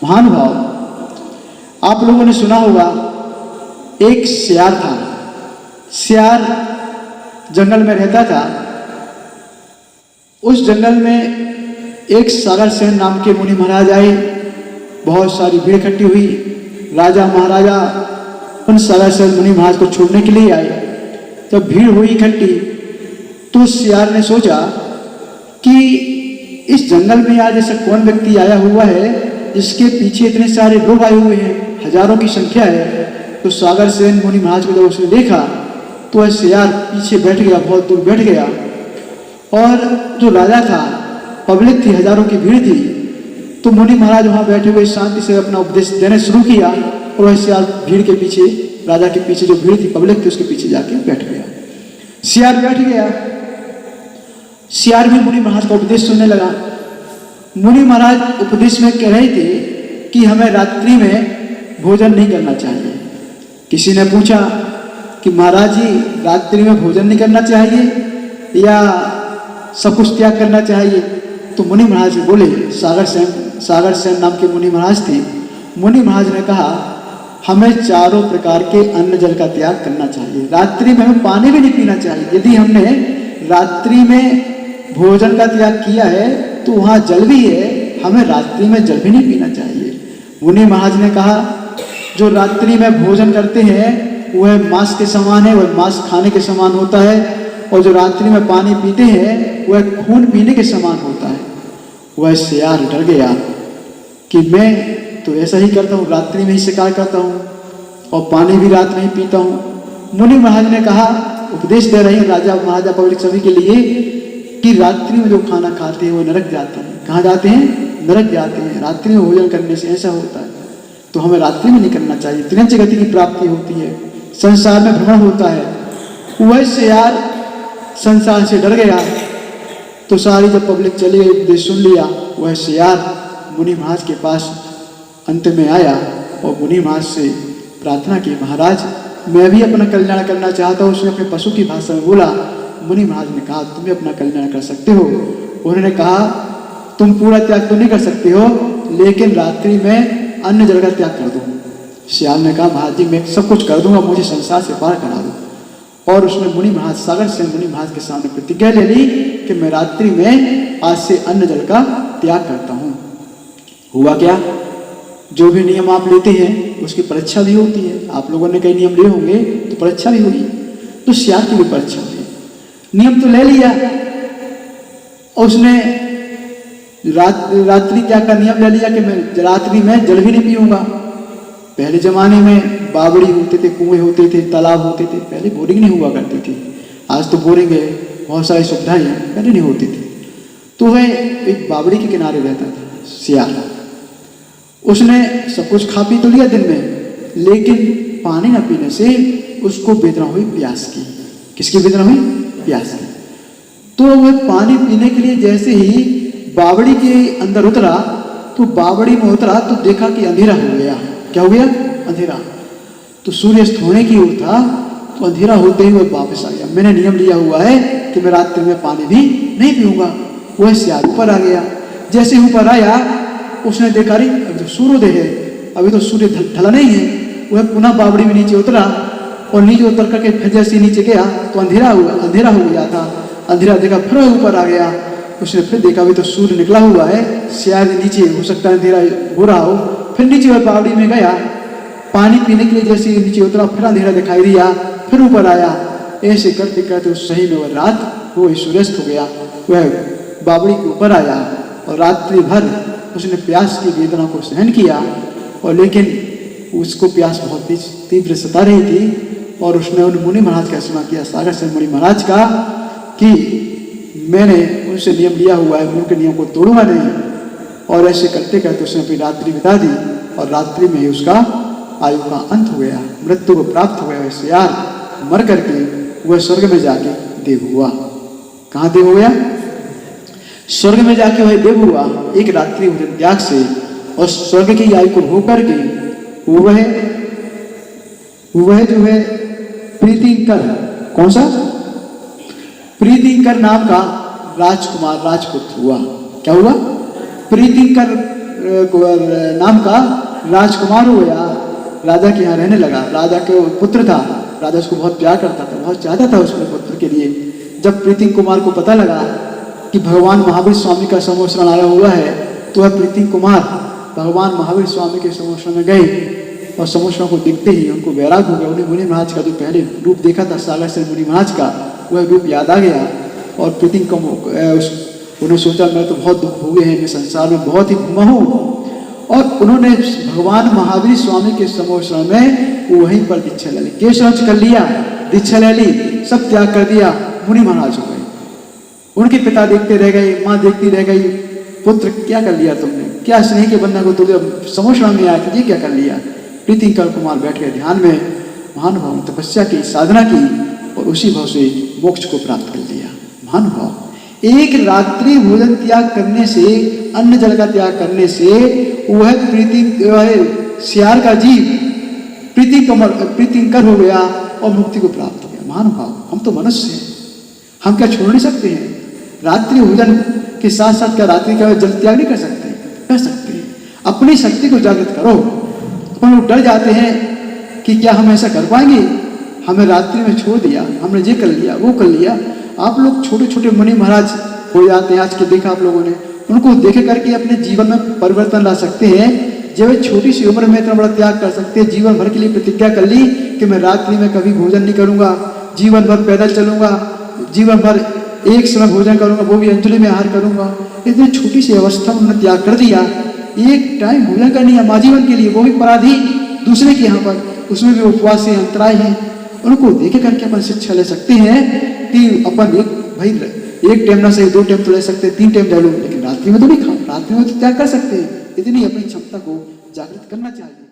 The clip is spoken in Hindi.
महानुभाव, आप लोगों ने सुना होगा एक सियार था। सियार जंगल में रहता था। उस जंगल में एक सागर सेन नाम के मुनि महाराज आए। बहुत सारी भीड़ इकट्ठी हुई। राजा महाराजा उन सागर सेन मुनि महाराज को छोड़ने के लिए आए। जब भीड़ हुई इकट्ठी तो सियार ने सोचा कि इस जंगल में आज ऐसा कौन व्यक्ति आया हुआ है जिसके पीछे इतने सारे लोग आए हुए हैं, हजारों की संख्या है। तो सागर सेन मुनि महाराज को जब उसने देखा तो वह सियार पीछे बैठ गया, बहुत दूर बैठ गया। और जो राजा था, पब्लिक थी, हजारों की भीड़ थी। तो मुनि महाराज वहां बैठे हुए शांति से अपना उपदेश देना शुरू किया और वह सियार भीड़ के पीछे, राजा के पीछे जो भीड़ थी, पब्लिक थी, उसके पीछे जाके बैठ गया। सियार बैठ गया। सियार भी मुनि महाराज का उपदेश सुनने लगा। मुनि महाराज उपदेश में कह रहे थे कि हमें रात्रि में भोजन नहीं करना चाहिए। किसी ने पूछा कि महाराज जी, रात्रि में भोजन नहीं करना चाहिए या सब कुछ त्याग करना चाहिए? तो मुनि महाराज बोले, सागर सेन नाम के मुनि महाराज थे। मुनि महाराज ने कहा, हमें चारों प्रकार के अन्न जल का त्याग करना चाहिए। रात्रि में हमें पानी भी नहीं पीना चाहिए। यदि हमने रात्रि में भोजन का त्याग किया है तो वहाँ जल भी है, हमें रात्रि में जल भी नहीं पीना चाहिए। मुनि महाराज ने कहा, जो रात्रि में भोजन करते हैं वह मांस के समान है, वह मांस खाने के समान होता है। और जो रात्रि में पानी पीते हैं वह खून पीने के समान होता है। वह सियार डर गया कि मैं तो ऐसा ही करता हूँ, रात्रि में ही शिकार करता हूँ और पानी भी रात में ही पीता हूँ। मुनि महाराज ने कहा, उपदेश दे रहे हैं राजा महाराजा पब्लिक सभी के लिए कि रात्रि में जो खाना खाते हैं वो नरक जाते हैं। कहाँ जाते हैं? नरक जाते हैं। रात्रि में भोजन करने से ऐसा होता है, तो हमें रात्रि में नहीं करना चाहिए। त्रिंच गति की प्राप्ति होती है, संसार में भ्रमण होता है। वह सियार संसार से डर गया। तो सारी जब पब्लिक चली गई, उपदेश सुन लिया, वह सियार मुनि महाराज के पास अंत में आया और मुनि महाराज से प्रार्थना की, महाराज मैं भी अपना कल्याण करना चाहता हूँ। उसने अपने पशु की भाषा में बोला। मुनि महाराज ने कहा, तुम भी अपना कल्याण कर सकते हो। उन्होंने कहा, तुम पूरा त्याग तो नहीं कर सकते हो, लेकिन रात्रि में अन्न जल का त्याग कर दो। सियार ने कहा, महाराज जी मैं सब कुछ कर दूंगा, मुझे संसार से पार करा दो। और उसने मुनि महाराज, सागर से मुनि महाराज के सामने प्रतिज्ञा ले ली कि मैं रात्रि में आज से अन्न जल का त्याग करता हूँ। हुआ क्या? जो भी नियम आप लेते हैं उसकी परीक्षा भी होती है। आप लोगों ने कई नियम लिए होंगे तो परीक्षा भी हुई। तो सियार की भी परीक्षा हुई। नियम तो ले लिया और उसने रात्रि त्याग का नियम ले लिया कि मैं रात्रि में जल भी नहीं पीऊंगा। पहले जमाने में बावड़ी होते थे, कुएं होते थे, तालाब होते थे। पहले बोरिंग नहीं हुआ करती थी। आज तो बोरिंग है, बहुत सारी सुविधाएं हैं, पहले नहीं होती थी। तो वह एक बावड़ी के किनारे रहता था सियार। उसने सब कुछ खा पी तो लिया दिन में, लेकिन पानी न पीने से उसको वेदना हुई प्यास की। किसकी वेदना हुई? प्यास की। तो वह पानी पीने के लिए जैसे ही बावड़ी के अंदर उतरा, तो बावड़ी में उतरा तो देखा कि अंधेरा हो गया। क्या हो गया? अंधेरा। तो सूर्यास्त होने की ओर था, तो अंधेरा होते ही वह वापस आ गया। मैंने नियम लिया हुआ है कि मैं रात्रि में पानी भी नहीं पीऊंगा। वह सियार ऊपर आ गया। जैसे ऊपर आया उसने देखा, अरे अभी तो सूर्योदय है, अभी तो सूर्य ढला नहीं है। वह पुनः बावड़ी में नीचे उतरा और नीचे उतर करके फिर जैसे नीचे गया तो अंधेरा हो गया था। अंधेरा देखा, फिर ऊपर आ गया। उसने फिर देखा, अभी तो सूर्य निकला हुआ है, शायद नीचे हो सकता है अंधेरा हो रहा हो। फिर नीचे वह बावड़ी में गया, पानी पीने के लिए जैसे नीचे उतरा, फिर अंधेरा दिखाई दिया, फिर ऊपर आया। ऐसे करते करते सही में वह रात हो, सूर्यास्त हो गया। वह बावड़ी के ऊपर आया और रात्रि भर उसने प्यास की वेदना को सहन किया। और लेकिन उसको प्यास बहुत तीव्र सता रही थी। और उसने उन मुनि महाराज का स्मरण किया, सागर से मुनि महाराज का, कि मैंने उनसे नियम लिया हुआ है, उनके नियम को तोड़ूंगा नहीं। और ऐसे करते करते उसने अपनी रात्रि बिता दी और रात्रि में ही उसका आयु का अंत हो गया, मृत्यु को प्राप्त हो गया। वैसे यार मर करके वह स्वर्ग में जाके देव हुआ। कहाँ देव हो गया? स्वर्ग में जाके वह देव हुआ एक रात्रि भोजन त्याग से। और स्वर्ग की आयु को भोग करके वह जो है प्रीतिकर, कौन सा? प्रीतिकर नाम का राजकुमार, राजपुत्र हुआ। क्या हुआ? प्रीतिकर नाम का राजकुमार हो गया, राजा के यहाँ रहने लगा। राजा के पुत्र था, राजा उसको बहुत प्यार करता था, बहुत चाहता था उसके पुत्र के लिए। जब प्रीति कुमार को पता लगा कि भगवान महावीर स्वामी का समोत्सव आया हुआ है, तो वह प्रीति कुमार भगवान महावीर स्वामी के समोत्सव में गए और समोत्सव को देखते ही उनको वैराग हो गया। उन्हें मुनि महाराज का जो पहले रूप देखा था सागर से मुनि महाराज का, वह रूप याद आ गया और प्रीति को उन्होंने सोचा मैं तो बहुत दुख भोगे हैं, मैं संसार में बहुत ही घुमा हूँ, और उन्होंने भगवान महावीर स्वामी के समोत्सव में वहीं पर दीक्षा ले ली, केशवंश कर लिया, दीक्षा ले ली, सब त्याग कर दिया, मुनि महाराज हो गए। उनके पिता देखते रह गए, माँ देखती रह गई, पुत्र क्या कर लिया तुमने, क्या स्नेह के बंधन को तुझे समोत्सव में आया, ये क्या कर लिया। प्रीति कुमार बैठ गए ध्यान में, महानुभाव तपस्या की, साधना की और उसी भाव से मोक्ष को प्राप्त कर लिया। महानुभाव एक रात्रि भोजन त्याग करने से, अन्न जल का त्याग करने से वह सियार का जीव प्रीतिकर हो गया और मुक्ति को प्राप्त हो गया। महानुभाव हम तो मनुष्य हैं, हम क्या छोड़ नहीं सकते हैं। रात्रि भोजन के साथ साथ क्या रात्रि का जल त्याग नहीं कर सकते? कर सकते हैं। अपनी शक्ति को जागृत करो। अपन लोग डर जाते हैं कि क्या हम ऐसा कर पाएंगे, हमें रात्रि में छोड़ दिया, हमने ये कर लिया, वो कर लिया। आप लोग छोटे छोटे मुनि महाराज हो जाते हैं, आज के देखा आप लोगों ने, उनको देख करके अपने जीवन में परिवर्तन ला सकते हैं। जब छोटी सी उम्र में इतना बड़ा त्याग कर सकते हैं, जीवन भर के लिए प्रतिज्ञा कर ली कि मैं रात्रि में कभी भोजन नहीं करूंगा, जीवन भर पैदल चलूंगा, जीवन भर एक समय भोजन करूंगा, वो भी अंजलि में आहार करूंगा। इतनी छोटी सी अवस्था में उन्होंने त्याग कर दिया। एक टाइम भोजन करनी है आजीवन के लिए, वो भी पराधी दूसरे के यहाँ पर, उसमें भी उपवास से अंतराय है। उनको देखे करके अपन शिक्षा ले सकते हैं कि अपन एक टाइम ना सही 2 टाइम तो ले सकते हैं, 3 टाइम ले लो, लेकिन रात्रि में तो नहीं खाओ, रात्रि में तो त्याग कर सकते हैं। इतनी अपनी क्षमता को जागृत करना चाहिए।